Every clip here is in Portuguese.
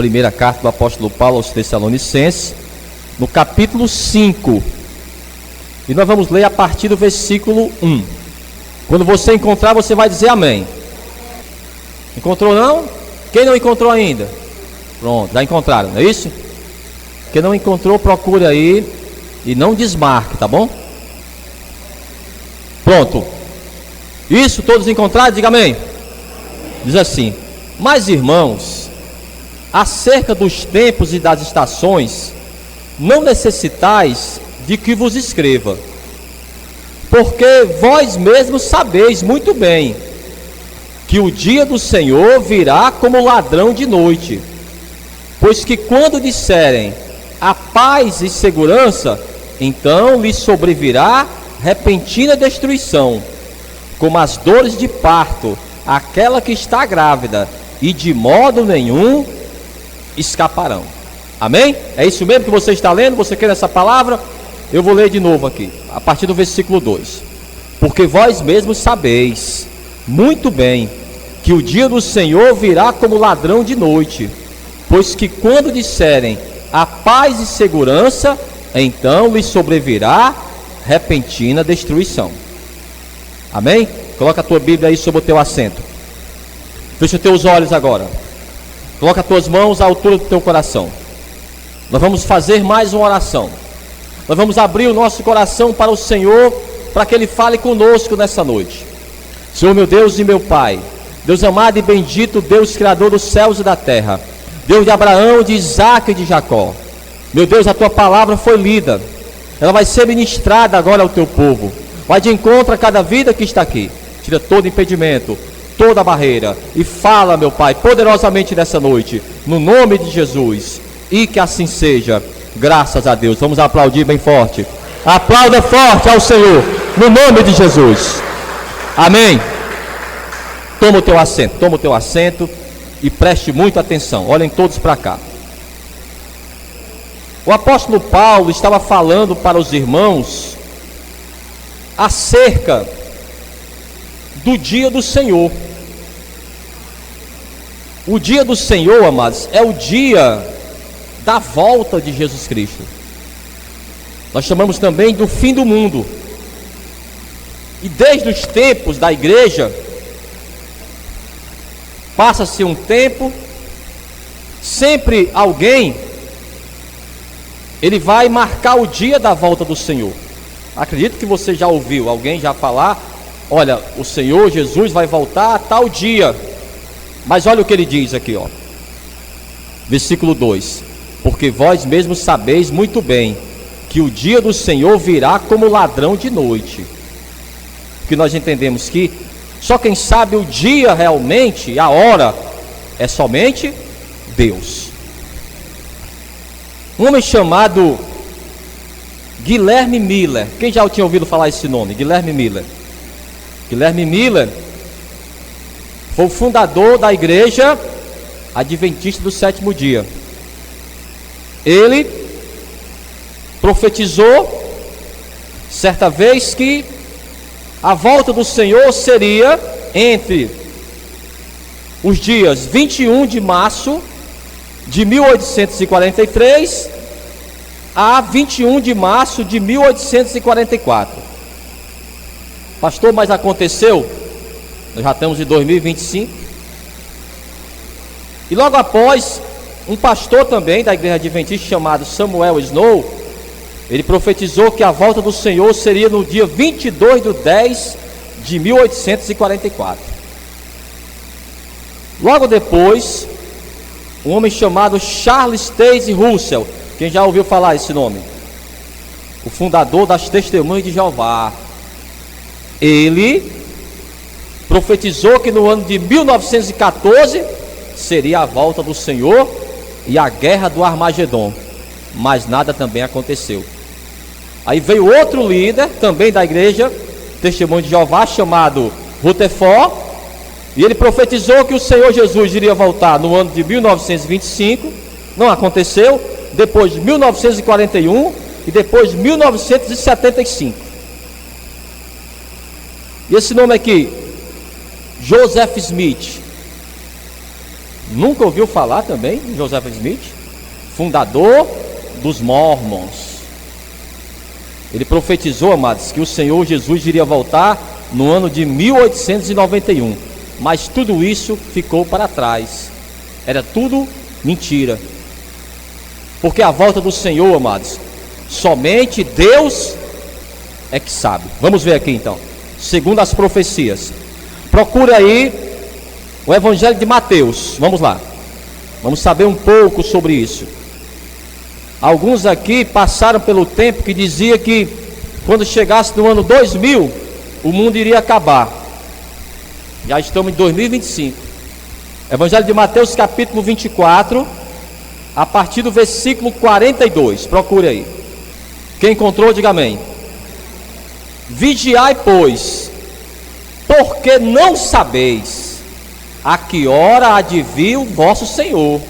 primeira carta do apóstolo Paulo aos Tessalonicenses, no capítulo 5. E nós vamos ler a partir do versículo 1. Quando você encontrar, você vai dizer amém. Encontrou não? Quem não encontrou ainda? Pronto, já encontraram, não é isso? Quem não encontrou, procure aí e não desmarque, tá bom? Pronto. Isso, todos encontraram? Diga amém. Diz assim: mas irmãos, acerca dos tempos e das estações, não necessitais de que vos escreva, porque vós mesmos sabeis muito bem que o dia do Senhor virá como ladrão de noite. Pois que quando disserem a paz e segurança, então lhes sobrevirá repentina destruição, como as dores de parto, aquela que está grávida, e de modo nenhum escaparão. Amém? É isso mesmo que você está lendo? Você quer essa palavra? Eu vou ler de novo aqui, a partir do versículo 2. Porque vós mesmos sabeis muito bem que o dia do Senhor virá como ladrão de noite. Pois que quando disserem a paz e segurança, então lhes sobrevirá repentina destruição. Amém? Coloca a tua Bíblia aí sobre o teu assento. Fecha os teus olhos agora. Coloca as tuas mãos à altura do teu coração. Nós vamos fazer mais uma oração. Nós vamos abrir o nosso coração para o Senhor, para que Ele fale conosco nessa noite. Senhor meu Deus e meu Pai, Deus amado e bendito, Deus Criador dos céus e da terra, Deus de Abraão, de Isaac e de Jacó. Meu Deus, a tua palavra foi lida, ela vai ser ministrada agora ao teu povo. Vai de encontro a cada vida que está aqui. Tira todo impedimento, toda barreira, e fala, meu Pai, poderosamente nessa noite, no nome de Jesus. E que assim seja, graças a Deus. Vamos aplaudir bem forte. Aplauda forte ao Senhor, no nome de Jesus. Amém. Toma o teu assento e preste muita atenção. Olhem todos para cá. O apóstolo Paulo estava falando para os irmãos acerca do dia do Senhor. O dia do Senhor, amados, é o dia da volta de Jesus Cristo. Nós chamamos também do fim do mundo. E desde os tempos da igreja, passa-se um tempo, sempre alguém, ele vai marcar o dia da volta do Senhor. Acredito que você já ouviu alguém já falar: olha, o Senhor Jesus vai voltar a tal dia. Mas olha o que ele diz aqui, ó. Versículo 2: porque vós mesmos sabeis muito bem que o dia do Senhor virá como ladrão de noite. Porque nós entendemos que só quem sabe o dia realmente, a hora, é somente Deus. Um homem chamado Guilherme Miller. Quem já tinha ouvido falar esse nome? Guilherme Miller. Guilherme Miller foi o fundador da igreja adventista do sétimo dia. Ele profetizou certa vez que a volta do Senhor seria entre os dias 21 de março de 1843 a 21 de março de 1844. Pastor, mas aconteceu? Nós já estamos em 2025. E logo após, um pastor também da igreja adventista chamado Samuel Snow, ele profetizou que a volta do Senhor seria no dia 22 de 10 de 1844. Logo depois, um homem chamado Charles Taze Russell, quem já ouviu falar esse nome? O fundador das Testemunhas de Jeová. Ele profetizou que no ano de 1914 seria a volta do Senhor e a guerra do Armagedon. Mas nada também aconteceu. Aí veio outro líder, também da igreja Testemunho de Jeová, chamado Rutherford, e ele profetizou que o Senhor Jesus iria voltar no ano de 1925, não aconteceu, depois de 1941 e depois de 1975. E esse nome aqui, Joseph Smith, Nunca ouviu falar também de Joseph Smith? Fundador dos Mormons. Ele profetizou, amados, que o Senhor Jesus iria voltar no ano de 1891. Mas tudo isso ficou para trás. Era tudo mentira. Porque a volta do Senhor, amados, somente Deus é que sabe. Vamos ver aqui então, segundo as profecias. Procura aí o Evangelho de Mateus. Vamos lá. Vamos saber um pouco sobre isso. Alguns aqui passaram pelo tempo que dizia que quando chegasse no ano 2000, o mundo iria acabar. Já estamos em 2025. Evangelho de Mateus, capítulo 24, a partir do versículo 42. Procure aí. Quem encontrou, diga amém. Vigiai, pois, porque não sabeis a que hora há de vir o vosso Senhor.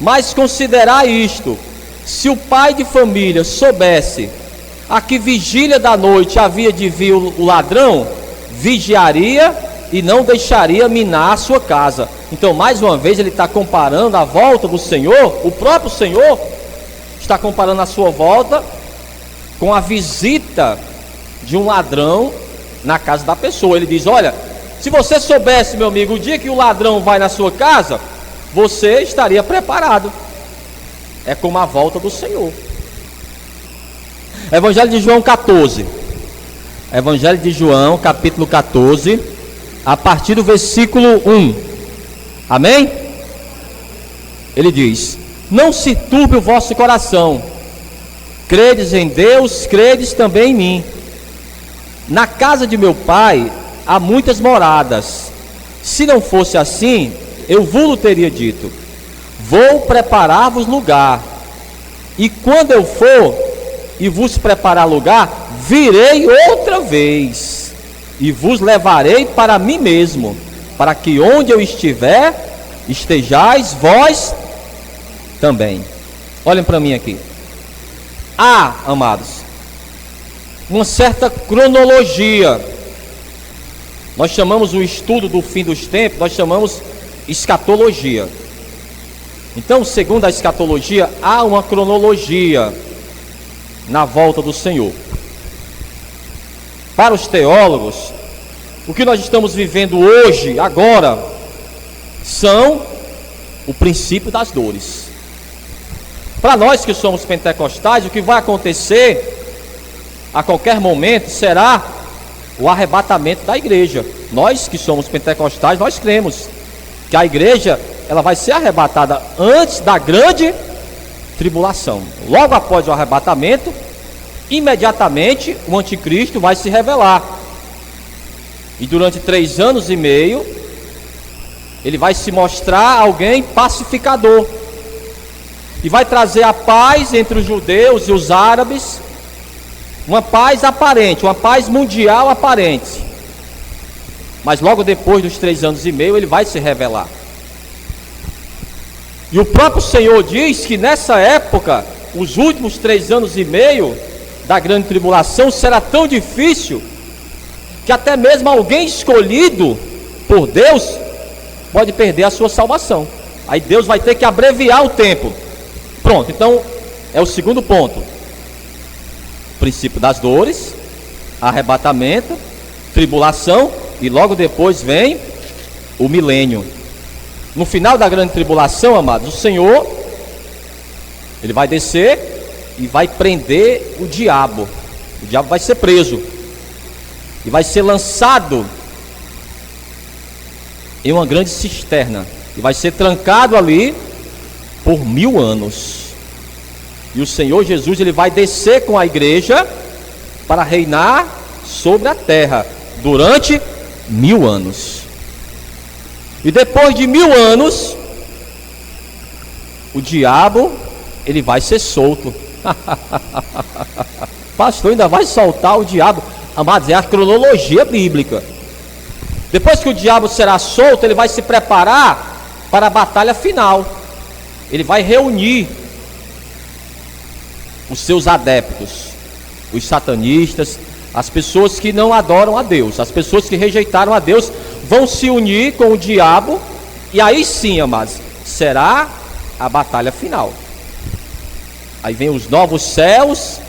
Mas considerai isto: se o pai de família soubesse a que vigília da noite havia de vir o ladrão, vigiaria e não deixaria minar a sua casa. Então, mais uma vez, ele está comparando a volta do Senhor. O próprio Senhor está comparando a sua volta com a visita de um ladrão na casa da pessoa. Ele diz: olha, se você soubesse, meu amigo, o dia que o ladrão vai na sua casa, você estaria preparado. É como a volta do Senhor. Evangelho de João 14. Evangelho de João, capítulo 14, a partir do versículo 1. Amém? Ele diz: não se turbe o vosso coração. Credes em Deus, credes também em mim. Na casa de meu pai há muitas moradas. Se não fosse assim, eu vos teria dito: vou preparar-vos lugar. E quando eu for e vos preparar lugar, virei outra vez e vos levarei para mim mesmo, para que onde eu estiver, estejais vós também. Olhem para mim aqui. Há, amados, uma certa cronologia. Nós chamamos o estudo do fim dos tempos, nós chamamos escatologia. Então, segundo a escatologia, há uma cronologia na volta do Senhor. Para os teólogos, o que nós estamos vivendo hoje, agora, são o princípio das dores. Para nós que somos pentecostais, o que vai acontecer a qualquer momento será o arrebatamento da igreja. Nós que somos pentecostais, nós cremos que a igreja, ela vai ser arrebatada antes da grande tribulação. Logo após o arrebatamento, imediatamente o anticristo vai se revelar. E durante 3 anos e meio, ele vai se mostrar alguém pacificador. E vai trazer a paz entre os judeus e os árabes. Uma paz aparente, uma paz mundial aparente. Mas logo depois dos 3 anos e meio, ele vai se revelar. E o próprio Senhor diz que nessa época, os últimos 3 anos e meio da grande tribulação, será tão difícil que até mesmo alguém escolhido por Deus pode perder a sua salvação. Aí Deus vai ter que abreviar o tempo. Pronto, então é o segundo ponto. Princípio das dores, arrebatamento, tribulação, e logo depois vem o milênio. No final da grande tribulação, amados, o Senhor, ele vai descer e vai prender o diabo. O diabo vai ser preso e vai ser lançado em uma grande cisterna e vai ser trancado ali por 1000 anos. E o Senhor Jesus, ele vai descer com a igreja para reinar sobre a terra durante 1000 anos. E depois de 1000 anos, o diabo, ele vai ser solto. Pastor, ainda vai soltar o diabo? Amados, é a cronologia bíblica. Depois que o diabo será solto, ele vai se preparar para a batalha final. Ele vai reunir os seus adeptos, os satanistas, as pessoas que não adoram a Deus, as pessoas que rejeitaram a Deus, vão se unir com o diabo E aí sim, amados, será a batalha final. Aí vem os novos céus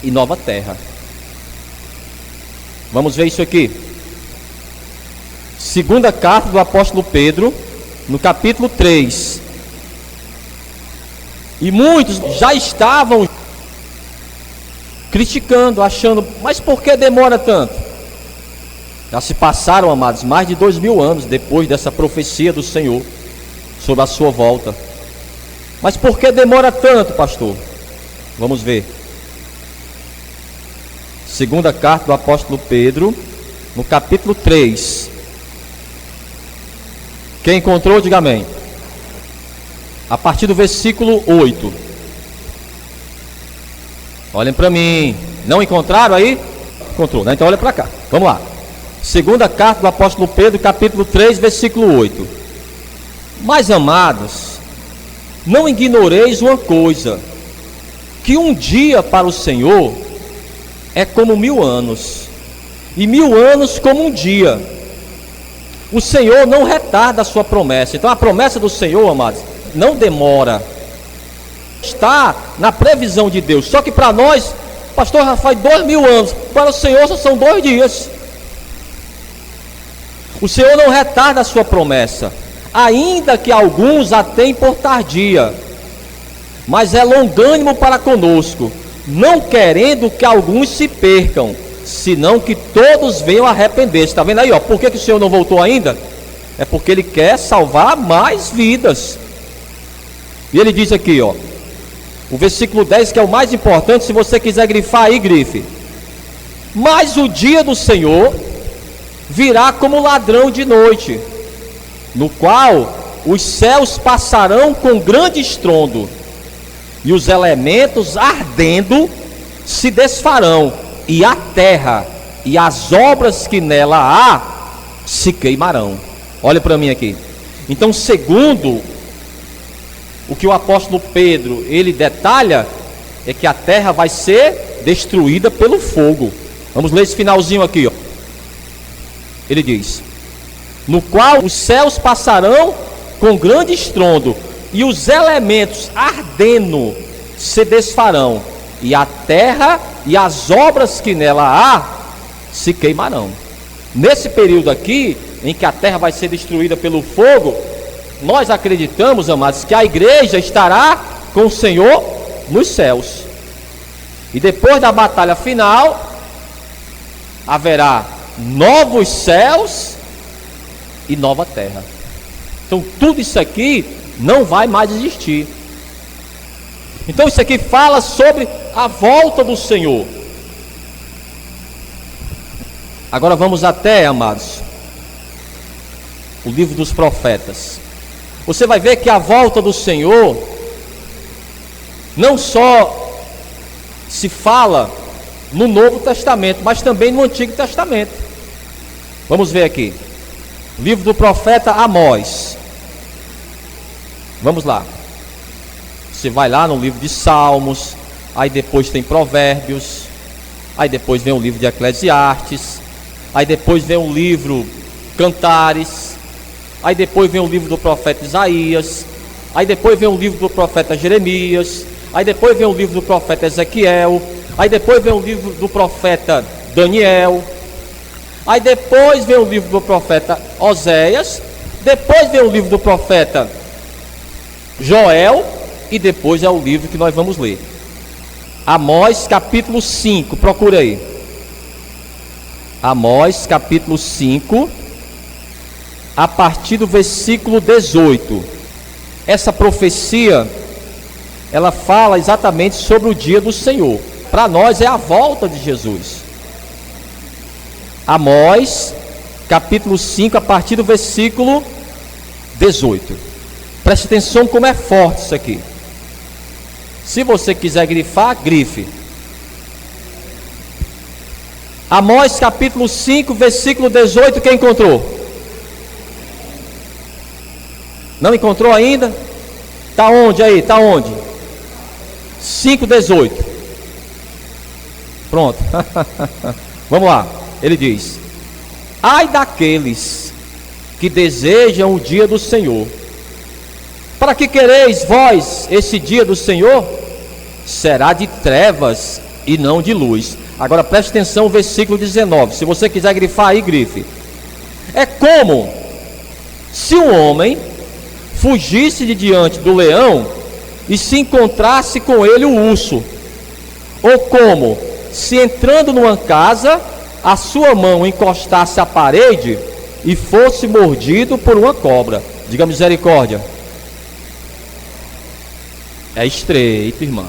e nova terra. Vamos ver isso aqui. Segunda carta do apóstolo Pedro, no capítulo 3. E muitos já estavam criticando, achando, mas por que demora tanto? Já se passaram, amados, mais de 2000 anos depois dessa profecia do Senhor sobre a sua volta. Mas por que demora tanto, pastor? Vamos ver. Segunda carta do apóstolo Pedro, no capítulo 3. Quem encontrou, diga amém. A partir do versículo 8. Olhem para mim. Não encontraram aí? Encontrou, né? Então olha para cá. Vamos lá. Segunda carta do apóstolo Pedro, capítulo 3, versículo 8. Mas, amados, não ignoreis uma coisa, que um dia para o Senhor é como 1000 anos, e 1000 anos como um dia. O Senhor não retarda a sua promessa. Então a promessa do Senhor, amados, não demora. Está na previsão de Deus. Só que para nós, pastor, já faz 2000 anos. Para o Senhor só são 2 dias. O Senhor não retarda a sua promessa, ainda que alguns a tenham por tardia, mas é longânimo para conosco, não querendo que alguns se percam, senão que todos venham arrepender-se. Está vendo aí, ó? Por que o Senhor não voltou ainda? É porque Ele quer salvar mais vidas. E Ele diz aqui, ó, o versículo 10, que é o mais importante. Se você quiser grifar aí, grife. Mas o dia do Senhor virá como ladrão de noite, no qual os céus passarão com grande estrondo, e os elementos ardendo se desfarão, e a terra e as obras que nela há se queimarão. Olha para mim aqui. Então, segundo o que o apóstolo Pedro ele detalha, é que a terra vai ser destruída pelo fogo. Vamos ler esse finalzinho aqui, ó. Ele diz: no qual os céus passarão com grande estrondo, e os elementos ardendo se desfarão, e a terra e as obras que nela há se queimarão. Nesse período aqui, em que a terra vai ser destruída pelo fogo, nós acreditamos, amados, que a igreja estará com o Senhor nos céus. E depois da batalha final, haverá novos céus e nova terra. Então tudo isso aqui não vai mais existir. Então isso aqui fala sobre a volta do Senhor. Agora vamos até, amados, o livro dos profetas. Você vai ver que a volta do Senhor não só se fala no Novo Testamento, mas também no Antigo Testamento. Vamos ver aqui. Livro do profeta Amós. Vamos lá. Você vai lá no livro de Salmos, aí depois tem Provérbios, aí depois vem o livro de Eclesiastes, aí depois vem o livro Cantares, aí depois vem o livro do profeta Isaías, aí depois vem o livro do profeta Jeremias, aí depois vem o livro do profeta Ezequiel, aí depois vem o livro do profeta Daniel, aí depois vem o livro do profeta Oséias, depois vem o livro do profeta Joel, e depois é o livro que nós vamos ler. Amós capítulo 5, procura aí. Amós capítulo 5, a partir do versículo 18. Essa profecia, ela fala exatamente sobre o dia do Senhor. Para nós é a volta de Jesus. Amós capítulo 5, a partir do versículo 18. Preste atenção como é forte isso aqui. Se você quiser grifar, grife. Amós capítulo 5, versículo 18, quem encontrou? Não encontrou ainda? Está onde aí? Está onde? 5:18. Pronto. Vamos lá. Ele diz: ai daqueles que desejam o dia do Senhor. Para que quereis vós esse dia do Senhor? Será de trevas e não de luz. Agora preste atenção no versículo 19. Se você quiser grifar aí, grife. É como se um homem fugisse de diante do leão e se encontrasse com ele o urso. Ou como se entrando numa casa, a sua mão encostasse à parede e fosse mordido por uma cobra. Diga misericórdia. É estreito, irmão.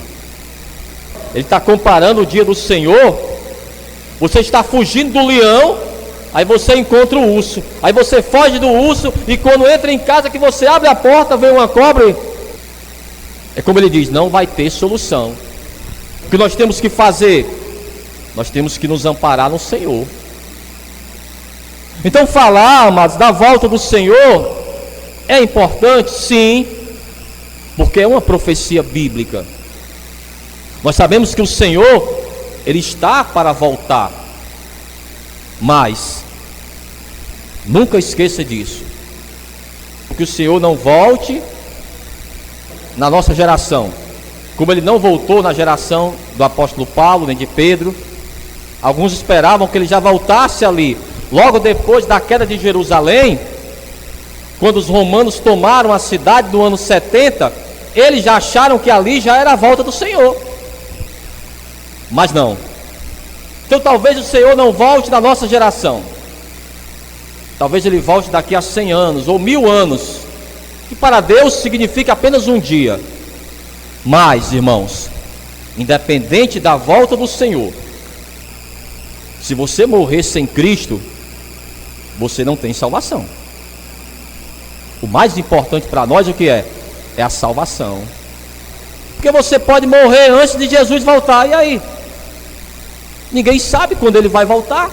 Ele está comparando o dia do Senhor. Você está fugindo do leão, aí você encontra o urso. Aí você foge do urso, e quando entra em casa, que você abre a porta, vem uma cobra. É como ele diz, não vai ter solução. O que nós temos que fazer? Nós temos que nos amparar no Senhor. Então falar, amados, da volta do Senhor é importante, sim, porque é uma profecia bíblica. Nós sabemos que o Senhor, Ele está para voltar. Mas nunca esqueça disso, que o Senhor não volte na nossa geração, como Ele não voltou na geração do apóstolo Paulo, nem de Pedro. Alguns esperavam que Ele já voltasse ali, logo depois da queda de Jerusalém, quando os romanos tomaram a cidade no ano 70, eles já acharam que ali já era a volta do Senhor. Mas não. Então talvez o Senhor não volte na nossa geração. Talvez Ele volte daqui a 100 anos ou 1000 anos, que para Deus significa apenas um dia. Mas, irmãos, independente da volta do Senhor, se você morrer sem Cristo, você não tem salvação. O mais importante para nós o que é? É a salvação. Porque você pode morrer antes de Jesus voltar, e aí? Ninguém sabe quando Ele vai voltar.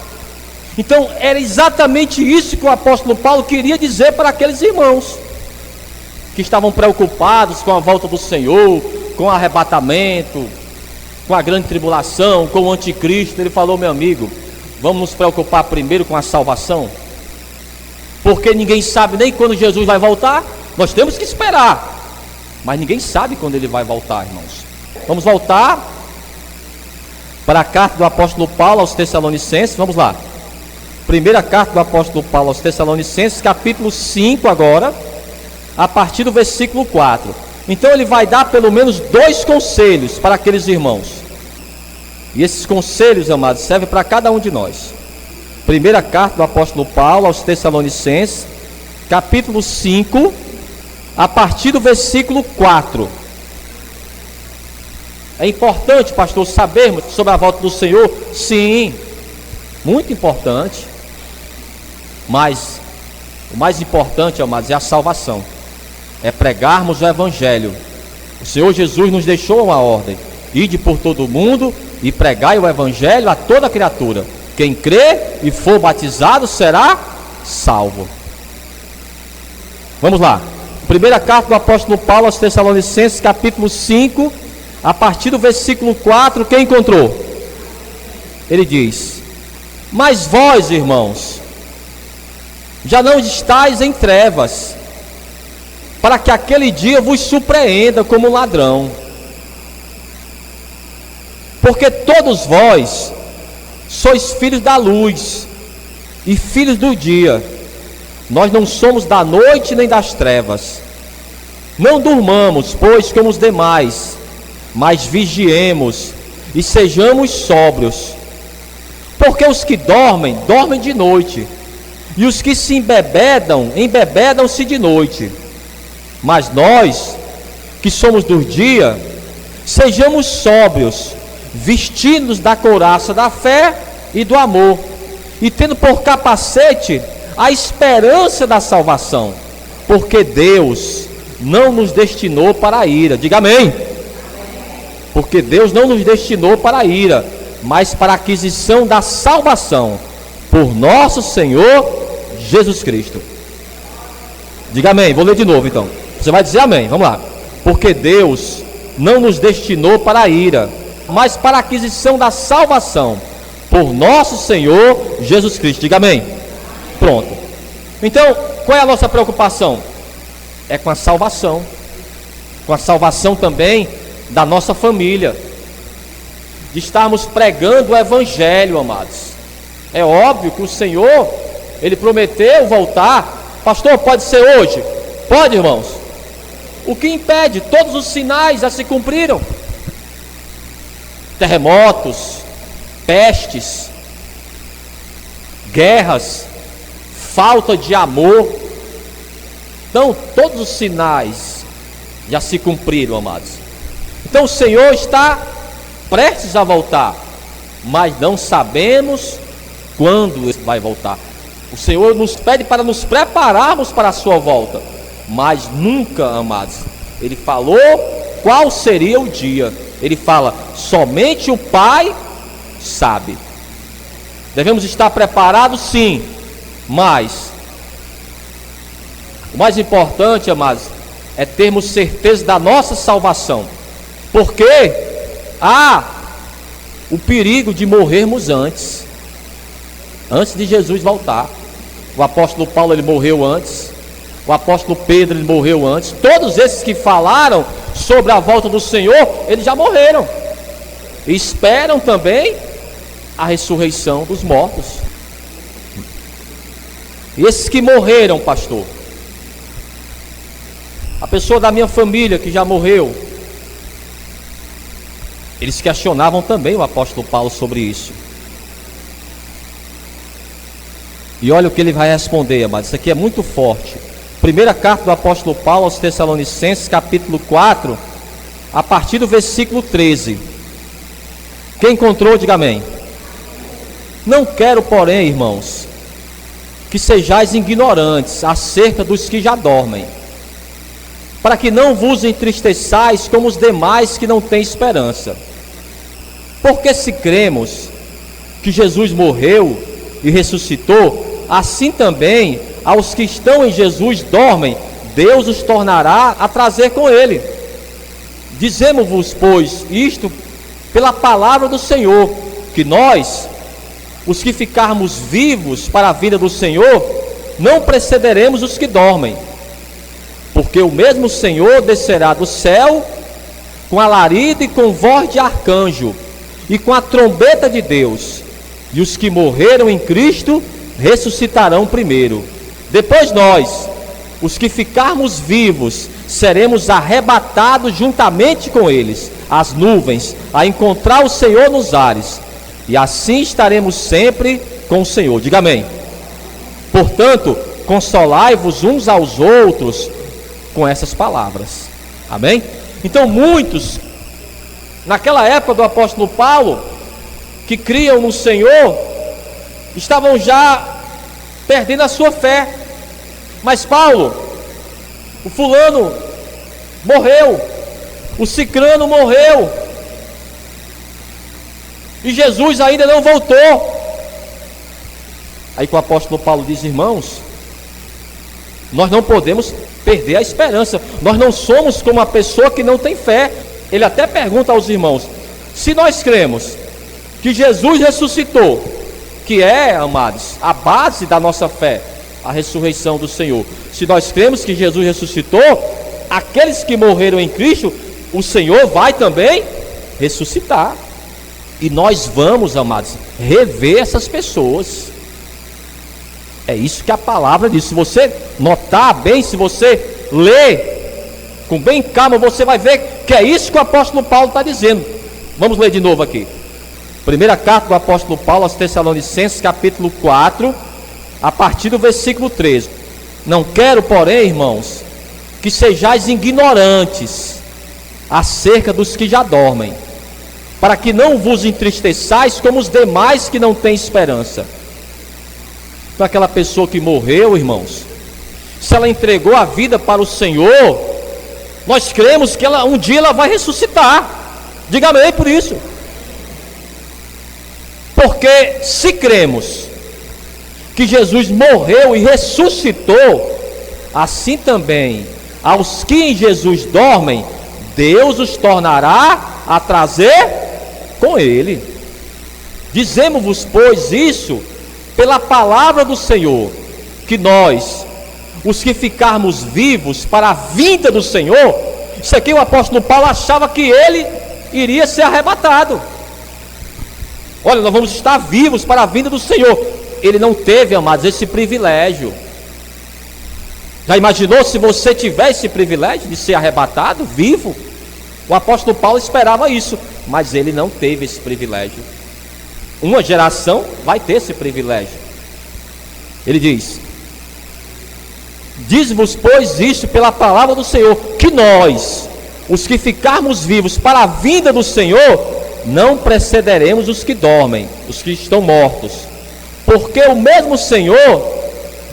Então era exatamente isso que o apóstolo Paulo queria dizer para aqueles irmãos que estavam preocupados com a volta do Senhor, com o arrebatamento, com a grande tribulação, com o anticristo. Ele falou: meu amigo, vamos nos preocupar primeiro com a salvação, porque ninguém sabe nem quando Jesus vai voltar. Nós temos que esperar, mas ninguém sabe quando Ele vai voltar, irmãos. Vamos voltar para a carta do apóstolo Paulo aos Tessalonicenses. Vamos lá. Primeira carta do apóstolo Paulo aos Tessalonicenses, capítulo 5 agora, a partir do versículo 4. Então ele vai dar pelo menos 2 conselhos para aqueles irmãos. E esses conselhos, amados, servem para cada um de nós. Primeira carta do apóstolo Paulo aos Tessalonicenses, capítulo 5, a partir do versículo 4. É importante, pastor, sabermos sobre a volta do Senhor? Sim, muito importante. Mas o mais importante, amados, é a salvação. É pregarmos o Evangelho. O Senhor Jesus nos deixou uma ordem: ide por todo o mundo e pregai o Evangelho a toda criatura. Quem crê e for batizado será salvo. Vamos lá. Primeira carta do apóstolo Paulo aos Tessalonicenses, capítulo 5, a partir do versículo 4, quem encontrou? Ele diz: mas vós, irmãos, já não estáis em trevas, para que aquele dia vos surpreenda como ladrão. Porque todos vós sois filhos da luz e filhos do dia. Nós não somos da noite nem das trevas. Não durmamos, pois, como os demais, mas vigiemos e sejamos sóbrios. Porque os que dormem, dormem de noite, e os que se embebedam, embebedam-se de noite. Mas nós, que somos do dia, sejamos sóbrios, vestidos da couraça da fé e do amor, e tendo por capacete a esperança da salvação, porque Deus não nos destinou para a ira. Diga amém. Porque Deus não nos destinou para a ira, mas para a aquisição da salvação por nosso Senhor Jesus Cristo. Diga amém. Vou ler de novo então. Você vai dizer amém. Vamos lá. Porque Deus não nos destinou para a ira, mas para a aquisição da salvação por nosso Senhor Jesus Cristo. Diga amém. Pronto. Então, qual é a nossa preocupação? É com a salvação também da nossa família, de estarmos pregando o Evangelho, amados. É óbvio que o Senhor, Ele prometeu voltar. Pastor, pode ser hoje? Pode, irmãos. O que impede? Todos os sinais já se cumpriram. Terremotos, pestes, guerras, falta de amor. Então, todos os sinais já se cumpriram, amados. Então, o Senhor está prestes a voltar, mas não sabemos quando vai voltar. O Senhor nos pede para nos prepararmos para a sua volta, mas nunca, amados, Ele falou qual seria o dia. Ele fala, somente o Pai sabe. Devemos estar preparados, sim, mas o mais importante, amados, é termos certeza da nossa salvação, porque há o perigo de morrermos antes de Jesus voltar. O apóstolo Paulo, ele morreu antes. O apóstolo Pedro, ele morreu antes. Todos esses que falaram sobre a volta do Senhor, eles já morreram e esperam também a ressurreição dos mortos. E esses que morreram, pastor, a pessoa da minha família que já morreu, eles questionavam também o apóstolo Paulo sobre isso. E olha o que ele vai responder, amados. Isso aqui é muito forte. Primeira carta do apóstolo Paulo aos Tessalonicenses, capítulo 4, a partir do versículo 13. Quem encontrou, diga amém. Não quero, porém, irmãos, que sejais ignorantes acerca dos que já dormem, para que não vos entristeçais como os demais que não têm esperança. Porque se cremos que Jesus morreu e ressuscitou, assim também aos que estão em Jesus dormem, Deus os tornará a trazer com Ele. Dizemos-vos, pois, isto pela palavra do Senhor, que nós, os que ficarmos vivos para a vida do Senhor, não precederemos os que dormem. Porque o mesmo Senhor descerá do céu com alarido e com voz de arcanjo e com a trombeta de Deus, e os que morreram em Cristo ressuscitarão primeiro. Depois nós, os que ficarmos vivos, seremos arrebatados juntamente com eles às nuvens, a encontrar o Senhor nos ares, e assim estaremos sempre com o Senhor. Diga amém. Portanto, consolai-vos uns aos outros com essas palavras. Amém? Então muitos, naquela época do apóstolo Paulo, que criam no Senhor, estavam já perdendo a sua fé. Mas Paulo, o fulano morreu, o cicrano morreu, e Jesus ainda não voltou. Aí que o apóstolo Paulo diz, irmãos, nós não podemos perder a esperança. Nós não somos como a pessoa que não tem fé. Ele até pergunta aos irmãos, se nós cremos que Jesus ressuscitou, que é, amados, a base da nossa fé, a ressurreição do Senhor. Se nós cremos que Jesus ressuscitou, aqueles que morreram em Cristo, o Senhor vai também ressuscitar. E nós vamos, amados, rever essas pessoas. É isso que a palavra diz. Se você notar bem, se você ler com bem calma, você vai ver que é isso que o apóstolo Paulo está dizendo. Vamos ler de novo aqui. Primeira carta do apóstolo Paulo aos Tessalonicenses, capítulo 4, a partir do versículo 13. Não quero, porém, irmãos, que sejais ignorantes acerca dos que já dormem, para que não vos entristeçais como os demais que não têm esperança. Então aquela pessoa que morreu, irmãos, se ela entregou a vida para o Senhor, nós cremos que um dia ela vai ressuscitar. Diga amém por isso. Porque se cremos que Jesus morreu e ressuscitou, assim também aos que em Jesus dormem, Deus os tornará a trazer com Ele. Dizemos-vos, pois, isso pela palavra do Senhor, que nós, os que ficarmos vivos para a vinda do Senhor, isso aqui o apóstolo Paulo achava que ele iria ser arrebatado. Olha, nós vamos estar vivos para a vinda do Senhor. Ele não teve, amados, esse privilégio. Já imaginou se você tivesse esse privilégio de ser arrebatado, vivo? O apóstolo Paulo esperava isso, mas ele não teve esse privilégio. Uma geração vai ter esse privilégio. Ele diz: diz-vos, pois, isto pela palavra do Senhor, que nós, os que ficarmos vivos para a vinda do Senhor, não precederemos os que dormem, os que estão mortos. Porque o mesmo Senhor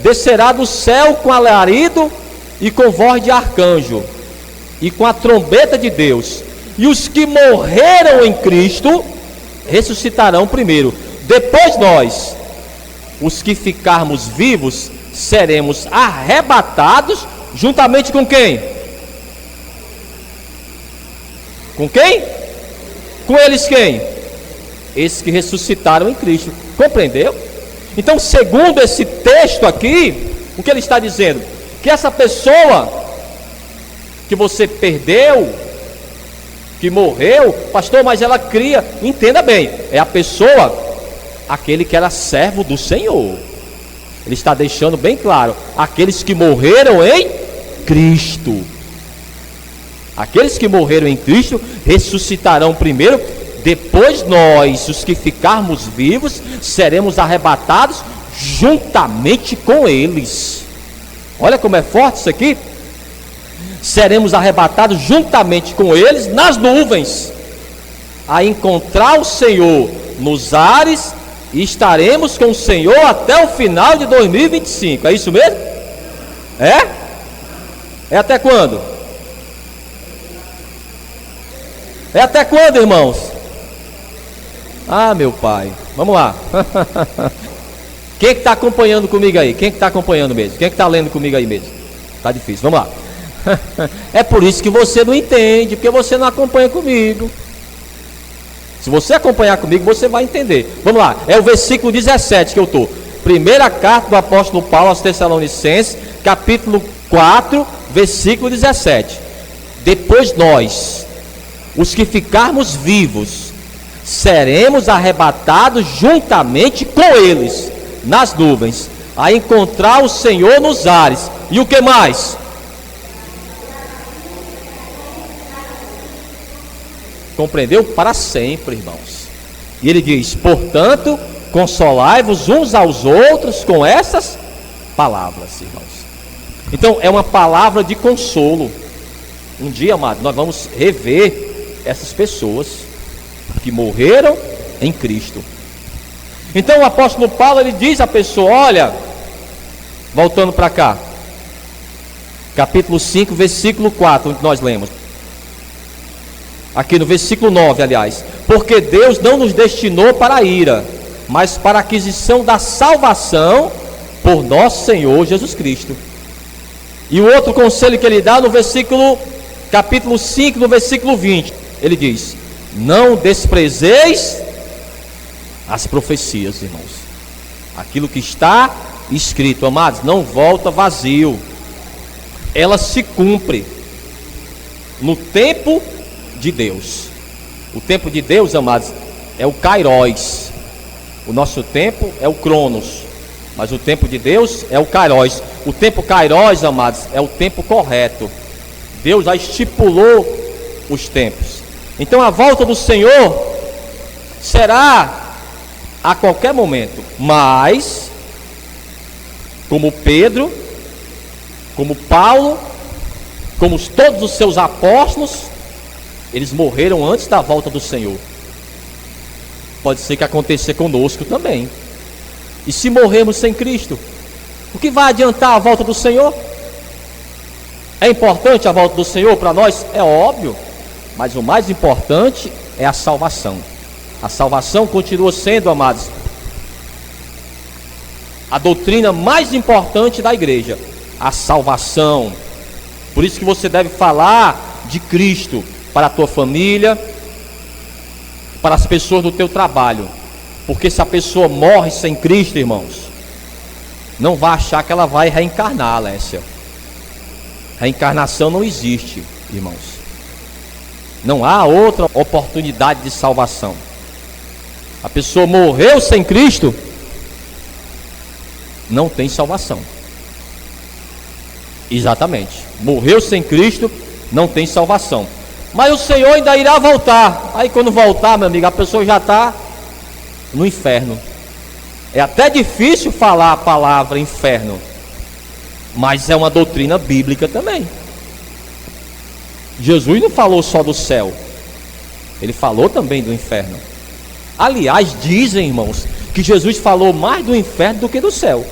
descerá do céu com alarido e com voz de arcanjo e com a trombeta de Deus, e os que morreram em Cristo ressuscitarão primeiro. Depois nós, os que ficarmos vivos, seremos arrebatados juntamente com quem? Com quem? Com eles quem? Esses que ressuscitaram em Cristo. Compreendeu? Então, segundo esse texto aqui, o que ele está dizendo? Que essa pessoa que você perdeu, que morreu, pastor, mas ela cria, entenda bem, é a pessoa, aquele que era servo do Senhor. Ele está deixando bem claro, aqueles que morreram em Cristo. Aqueles que morreram em Cristo ressuscitarão primeiro, depois nós, os que ficarmos vivos, seremos arrebatados juntamente com eles. Olha como é forte isso aqui. Seremos arrebatados juntamente com eles nas nuvens, a encontrar o Senhor nos ares, e estaremos com o Senhor até o final de 2025. É isso mesmo? É? É até quando? É até quando, irmãos? Ah, meu pai, vamos lá. Quem é que está acompanhando comigo aí? Quem é que está acompanhando mesmo? Quem é que está lendo comigo aí mesmo? Está difícil, vamos lá. É por isso que você não entende, porque você não acompanha comigo. Se você acompanhar comigo, você vai entender. Vamos lá, é o versículo 17 que eu estou. Primeira carta do apóstolo Paulo aos Tessalonicenses, capítulo 4, versículo 17. Depois nós, os que ficarmos vivos, seremos arrebatados juntamente com eles nas nuvens, a encontrar o Senhor nos ares. E o que mais? Compreendeu? Para sempre, irmãos. E ele diz: portanto, consolai-vos uns aos outros com essas palavras, irmãos. Então é uma palavra de consolo. Um dia, amado, nós vamos rever essas pessoas que morreram em Cristo. Então o apóstolo Paulo, ele diz à pessoa: olha, voltando para cá, capítulo 5, versículo 4, onde nós lemos, aqui no versículo 9, aliás: porque Deus não nos destinou para a ira, mas para a aquisição da salvação por nosso Senhor Jesus Cristo. E o outro conselho que ele dá no versículo, capítulo 5, no versículo 20, ele diz: não desprezeis as profecias, irmãos. Aquilo que está escrito, amados, não volta vazio. Ela se cumpre no tempo de Deus. O tempo de Deus, amados, é o Kairos. O nosso tempo é o Cronos, mas o tempo de Deus é o Kairos. O tempo Kairos, amados, é o tempo correto. Deus já estipulou os tempos. Então a volta do Senhor será a qualquer momento. Mas, como Pedro, como Paulo, como todos os seus apóstolos, eles morreram antes da volta do Senhor. Pode ser que aconteça conosco também. E se morrermos sem Cristo, o que vai adiantar a volta do Senhor? É importante a volta do Senhor para nós? É óbvio. Mas o mais importante é a salvação. A salvação continua sendo, amados, a doutrina mais importante da igreja. A salvação. Por isso que você deve falar de Cristo para a tua família, para as pessoas do teu trabalho. Porque se a pessoa morre sem Cristo, irmãos, não vá achar que ela vai reencarnar, Alessia. Reencarnação não existe, irmãos. Não há outra oportunidade de salvação. A pessoa morreu sem Cristo, não tem salvação. Exatamente. Morreu sem Cristo, não tem salvação. Mas o Senhor ainda irá voltar. Aí quando voltar, meu amigo, a pessoa já está no inferno. É até difícil falar a palavra inferno, mas é uma doutrina bíblica também. Jesus não falou só do céu, ele falou também do inferno. Aliás, dizem, irmãos, que Jesus falou mais do inferno do que do céu,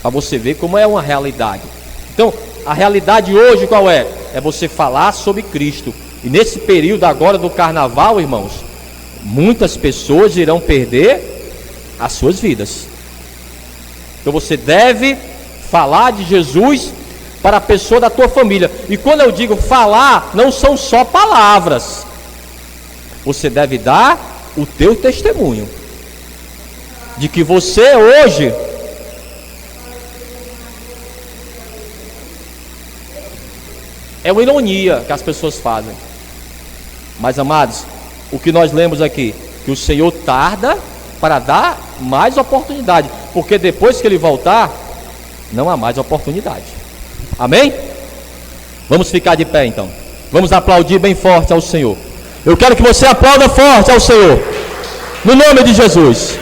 para você ver como é uma realidade. Então, a realidade hoje qual é? É você falar sobre Cristo. E nesse período agora do carnaval, irmãos, muitas pessoas irão perder as suas vidas. Então você deve falar de Jesus para a pessoa da tua família. E quando eu digo falar, não são só palavras. Você deve dar o teu testemunho de que você hoje é uma ironia que as pessoas fazem. Mas, amados, o que nós lemos aqui, que o Senhor tarda para dar mais oportunidade, porque depois que Ele voltar, não há mais oportunidade. Amém? Vamos ficar de pé então. Vamos aplaudir bem forte ao Senhor. Eu quero que você aplauda forte ao Senhor, no nome de Jesus.